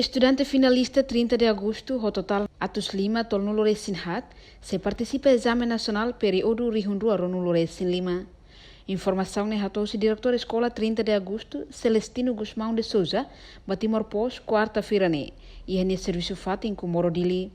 Estudante finalista 30 de agosto, o total atus 5 tol nulo resin hat, se participa exame nacional período rihundu aro nulo resin 5. Informação ne hatou-se diretor escola 30 de agosto, Celestino Guzmão de Souza, batimor pós quarta-feira ne, e é serviço fato em Comoro Dili.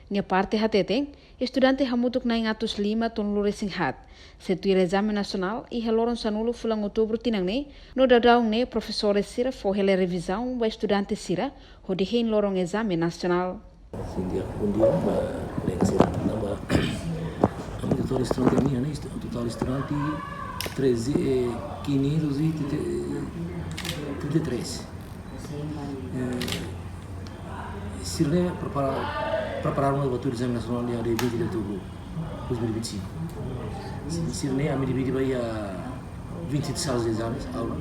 Nia parte hateten, estudante hamutuk na atus 5 tol nulo resin hat, se tuir exame nacional e reloron sanulo fulang outubro tinang ne, no dadau ne professores sira forrele revisão ba estudante sira, hodihin lorong exame nacional. Sindia kundian ba leksira namba am total estudante minha né total estudante 533 Sirne preparar uma batura exame nacional dia 20 de outubro 2025. Sirne a me divide vai a 20 salas de exames aula.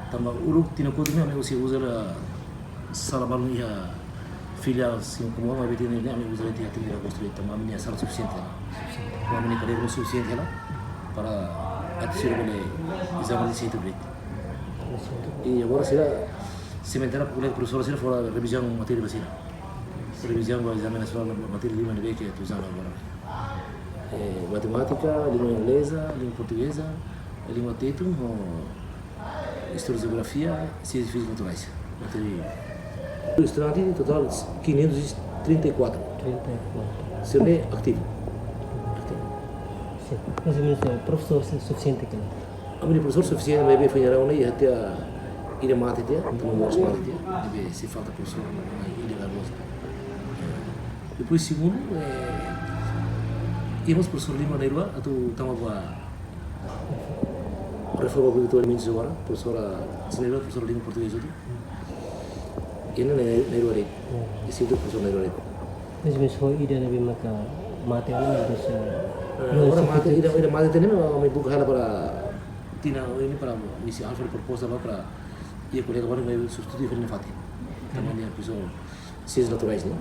Também uruk tina kodu me você usa a sala balunya filial assim como uma vez nem me usa de atender a construir também a minha sala suficiente lá. A minha cadeira suficiente lá para atender o exame de setembro. E agora será sementara o professor será fora revisão matéria básica. Revisão do exame nacional matéria lima de que tu usava agora. Matemática, língua inglesa, língua portuguesa, língua teto, história e geografia, ciências físicas naturais. Matéria. O estudante total 534. Seria ativo. Mas o professor suficiente aqui. A minha professor suficiente vai ver fazer uma e até a ir a mate dia, então não gosto mate dia. Deve se falta professor ir a voz. Depois segundo íamos professor Lima Neirua atau tama ba reforma obrigatória de agora, professora Neirua, professor Lima português itu. Ini Neirua deh. Isi itu professor Neirua deh. Mas mesmo ida nabi maka mate ini bisa. Agora mate ida mate ini memang me buka hala para tina ini para misi alfa proposta para ia colega baru vai substituir Fernando Fati. Também dia professor ciências naturais né.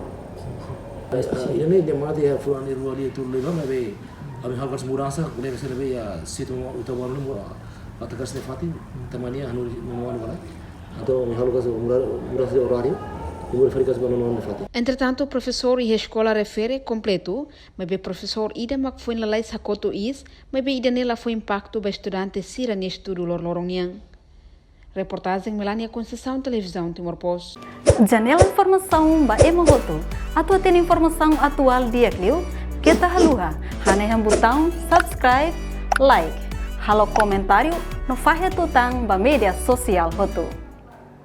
Ini dia mate ya fulano Neirua ali tu leva mas vai kami harus murança colega se leva ya situ utama mura katakan Fati também dia anu menuan bala atau harus murança horário. Entretanto, o professor e a escola refere completo, mas o professor ida mak foi na lei sacoto is, mas ida nela foi impacto para estudante sira ne estudo lorloronian. Reportagem Melania Conceição, Televisão Timor-Post. Janela informação ba emohoto. Atua tem informação atual dia Clio, kita haluha. Haneham botão subscribe, like. Halo comentário no fahe tutang ba media sosial hoto.